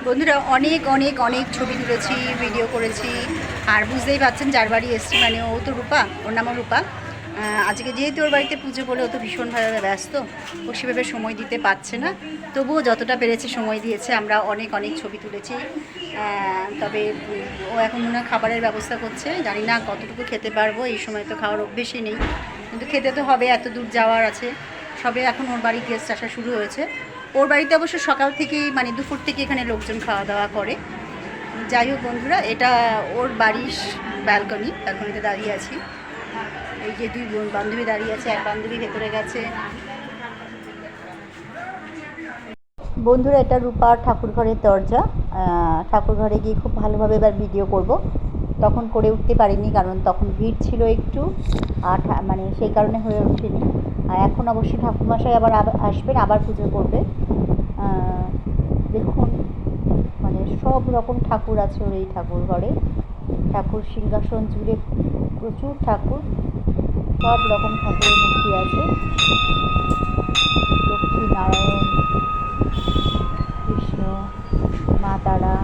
বন্ধুরা অনেক অনেক অনেক ছবি তুলেছি, ভিডিও করেছি। আর বুঝতেই পারছেন যার বাড়ি এসছি, মানে ও তো রূপা, ওর নামও রূপা। আজকে যেহেতু ওর বাড়িতে পুজো বলে ও তো ভীষণভাবে ব্যস্ত, ও সেভাবে সময় দিতে পারছে না। তবুও যতটা পেরেছে সময় দিয়েছে। আমরা অনেক অনেক ছবি তুলেছি। তবে ও এখন মনে হয় খাবারের ব্যবস্থা করছে, জানি না কতটুকু খেতে পারবো। এই সময় তো খাওয়ার অভ্যেসই নেই, কিন্তু খেতে তো হবে, এত দূর যাওয়ার আছে। সবে এখন ওর বাড়ি গেস্ট আসা শুরু হয়েছে। ওর বাড়িতে অবশ্য সকাল থেকেই, মানে দুপুর থেকে এখানে লোকজন খাওয়া দাওয়া করে। যাই হোক বন্ধুরা, এটা ওর বাড়ির ব্যালকনিতে দাঁড়িয়ে আছি। এই যে দুই বান্ধবী দাঁড়িয়ে আছে, এক বান্ধবী ভেতরে গেছে। বন্ধুরা, এটা রূপার ঠাকুর ঘরের দরজা। ঠাকুর ঘরে গিয়ে খুব ভালোভাবে এবার ভিডিও করব। তখন করে উঠতে পারিনি, কারণ তখন ভিড় ছিল একটু, আর মানে সেই কারণে হয়ে ওঠেনি। আর এখন অবশ্যই ঠাকুরমশাই আবার আসবেন, আবার পুজো করবে। দেখুন, মানে সব রকম ঠাকুর আছে ওর এই ঠাকুর ঘরে। ঠাকুর সিংহাসন জুড়ে প্রচুর ঠাকুর, সব রকম ঠাকুরের মূর্তি আছে। লক্ষ্মী নারায়ণ, কৃষ্ণ, মা তারা,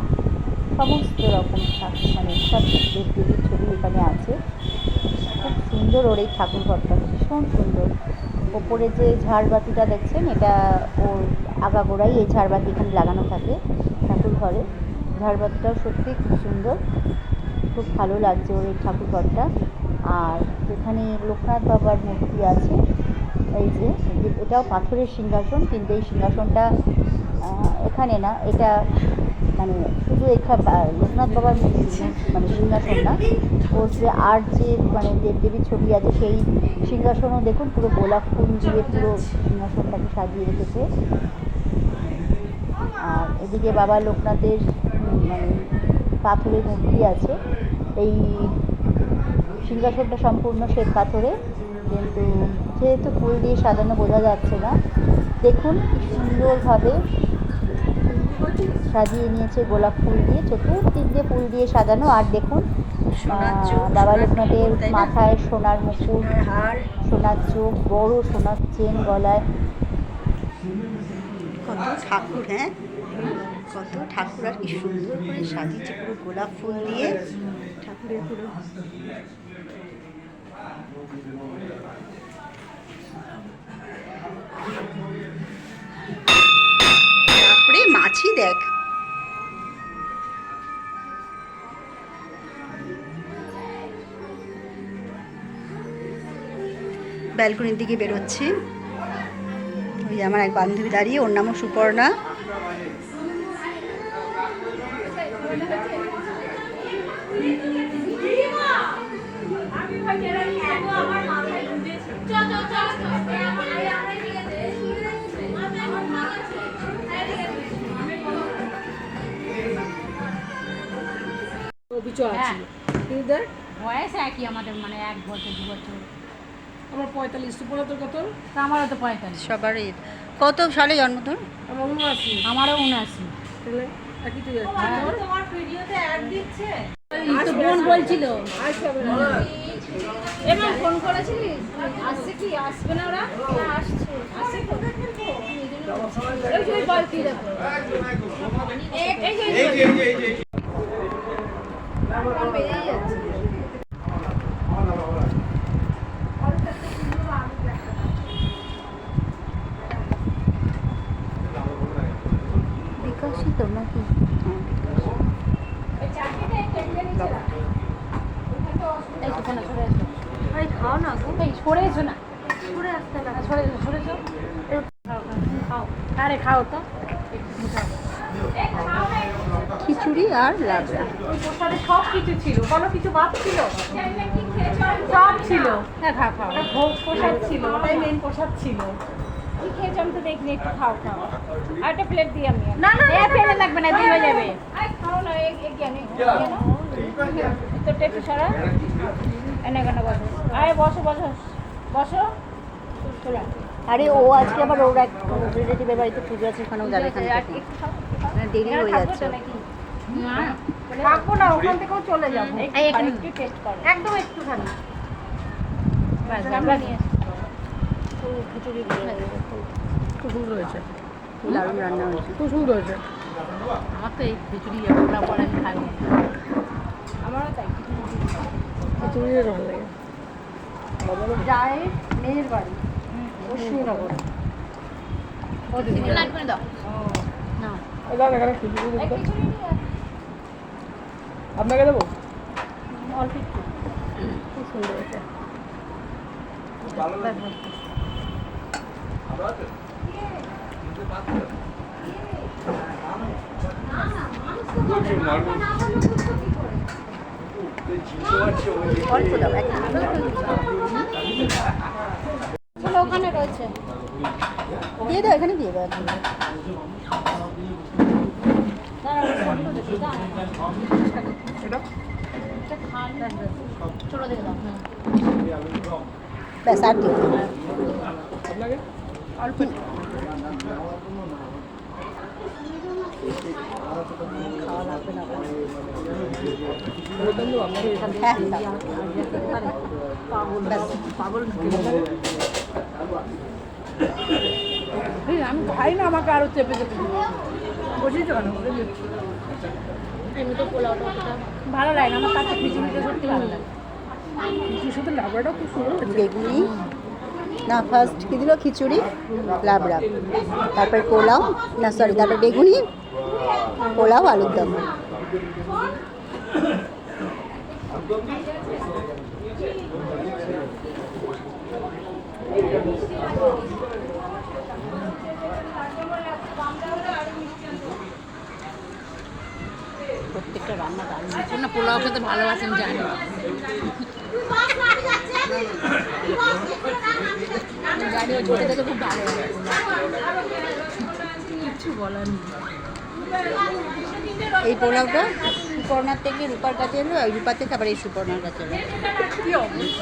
সমস্ত রকম ঠাকুর, মানে সব দেবদেবীর ছবি এখানে আছে। খুব সুন্দর ওর এই ঠাকুর ঘরটা, ভীষণ সুন্দর। ওপরে যে ঝাড়বাতিটা দেখছেন, এটা ওর আগাগোড়াই এই ঝাড়বাতি এখানে লাগানো থাকে ঠাকুর ঘরে। ঝাড়বাতিটাও সত্যি খুব সুন্দর, খুব ভালো লাগছে ওর এই ঠাকুর ঘরটা। আর এখানে লোকনাথ বাবার মূর্তি আছে। এই যে এটাও পাথরের সিংহাসন, কিন্তু এই সিংহাসনটা এখানে না, এটা মানে শুধু লোকনাথ বাবার মানে সিংহাসন না, ওর যে আর যে মানে দেবদেবীর ছবি আছে সেই সিংহাসনও দেখুন পুরো গোলাপ ফুল দিয়ে পুরো সিংহাসনটাকে সাজিয়ে রেখেছে। আর এদিকে বাবা লোকনাথের মানে পাথরের মূর্তি আছে। এই সিংহাসনটা সম্পূর্ণ শ্বেত পাথরে, কিন্তু যেহেতু ফুল দিয়ে সাজানো বোঝা যাচ্ছে না। দেখুন কি সুন্দরভাবে সাজিয়ে নিয়েছে গোলাপ ফুল দিয়ে, চতুর্দিক দিয়ে ফুল দিয়ে সাজানো। আর দেখুন বাবা লোকনাথের মাথায় সোনার মুকুট, সোনার চোখ, বড় সোনার চেন গলায়। কত ঠাকুর, হ্যাঁ কত ঠাকুর, আর কি সুন্দর করে সাজিয়েছে পুরো গোলাপ ফুল দিয়ে ঠাকুরের পুরো। তারপরে মাছি দেখ, ব্যালকনির দিকে বেরোচ্ছি। ওই আমার এক বান্ধবী দাঁড়িয়ে, ওর নামও সুপর্ণা। বয়স একই আমাদের, মানে 1 বছর 2 বছর। আমার 45, তোর কত? আমারও তো 45। সবারই কত সালে জন্ম তোর? আমার 79। আমারও 79। তাহলে একই তো তোমার ভিডিওতে অ্যাড দিচ্ছে। এই তো বোন বলছিল এমন ফোন করেছিলিস, আসছে কি আসবে না ওরা? না আসছে, আসছে তো। এই যে বালতি দেখো, এই আমার বেরিয়ে যাচ্ছে। বিকাশিত নাকি? খাও না, সরে এসো না, সরে আসতে না, সরেছো। খাও, আরে খাও তো। খিচুড়ি আর লাবড়া, ওই প্রসাদে সব কিছু ছিল, কোনো কিছু বাদ ছিল? সব ছিল। হ্যাঁ খাও খাও, ভোগ প্রসাদ ছিল, ওটাই মেন প্রসাদ ছিল। কি খেয়েছো আমি তো দেখিনি, একটু খাও খাও। আর একটা প্লেট দিই আমি। না না ফেলে লাগবে না, দিয়ে হয়ে যাবে। খাও না, কেন তোরটা একটু সারা এনে কেন বসো, আরে বসো বসো বসো। আরে ও আজকে আবার ওর এক রিলেটিভের বাড়িতে পুজো আছে, ওখানেও যাবে। এখানে দেরি হয়ে যাচ্ছে। থাকবো না, ওখান থেকেও চলে যাবো। একটু টেস্ট করো, একদম একটুখানি। আমরা নিয়ে খিচুড়ি খুব সুন্দর হয়েছে, দারুণ রান্না হয়েছে। খুব সুন্দর হয়েছে। আমার তো এই খিচুড়ি ওরা পরে আমি খাবো। আমারও তাই খিচুড়ি ভালো লাগে। জায়ের মেয়ের বাড়ি অশ্বিনীনগর। লাগবে না দাও না এখানে খিচুড়ি এই খিচুড়ি নিয়ে আয়। আপনাকে দেবো? অল্প একটু। খুব সুন্দর হয়েছে। অল্প দাও এক চলো ওখানে রয়েছে দিয়ে দাও, এখানে দিয়ে দাও একদম। ছোটো দেখে দাও ব্যাস আর কি আপনাকে? অল্প খাওয়া লাগবে না হ্যাঁ দাও। ব্যাস। আমি খাই না, আমাকে আরো চেপে চেপে বসেছি কেন? এমনি তো পোলাওটা ভালো লাগে না, আমার কাছে খিচুড়িটা সত্যি ভালো লাগে। খিচুড়ির সাথে লাবড়াটাও খুব সুন্দর হয়েছে। বেগুনি না, ফার্স্ট কী দিল? খিচুড়ি, লাবড়া, তারপর পোলাও, না সরি, তারপর বেগুনি, পোলাও, আলুর দম। প্রত্যেকটা রান্না দারুণ। না, পোলাও খেতে ভালোবাসেন জানি, জানি ও ছোটো থেকে খুব ভালো লাগে। কিছু বলার নেই। এই পোলাওটা সুপর্ণার থেকে রূপার কাছে এলো, ওই রূপার থেকে আবার এই সুপর্ণার কাছে এলো।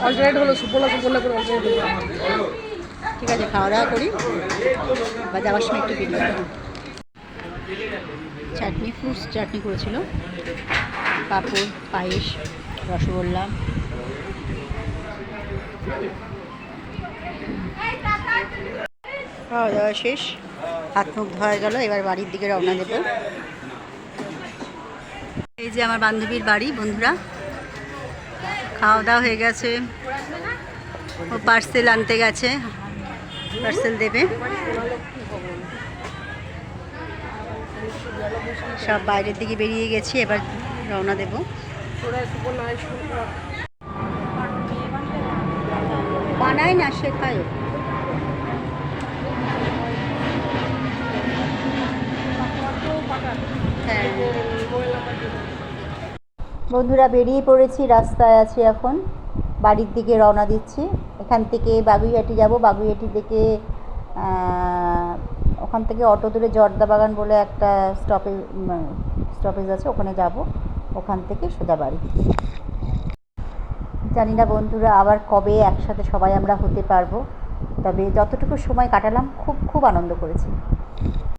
অল্টারনেট হলো, সুপোলা সুপোলা করে অল্টারনেট হলো। ঠিক আছে, খাওয়া দাওয়া করি বা যাওয়ার সময় একটু ভিডিও করি। চাটনি, ফ্রুটস চাটনি করেছিল, পাঁপড়, পায়েস, রসগোল্লা। খাওয়া দাওয়া শেষ, হাত মুখ ধোয়া গেল, এবার বাড়ির দিকে রওনা দেব। এই যে আমার বান্ধবীর বাড়ি বন্ধুরা, খাওয়া দাওয়া হয়ে গেছে, ও পার্সেল আনতে গেছে, পার্সেল দেবে। সব বাইরের দিকে বেরিয়ে গেছি, এবার রওনা দেব। বানায় না, শেখায়। হ্যাঁ বন্ধুরা, বেরিয়ে পড়েছি, রাস্তায় আছি এখন, বাড়ির দিকে রওনা দিচ্ছি। এখান থেকে বাগুইহাটি যাব, বাগুইহাটি থেকে ওখান থেকে অটো ধরে জর্দাবাগান বলে একটা স্টপেজ আছে, ওখানে যাব, ওখান থেকে সোজা বাড়ি। জানি না বন্ধুরা আবার কবে একসাথে সবাই আমরা হতে পারবো, তবে যতটুকু সময় কাটালাম খুব খুব আনন্দ করেছি।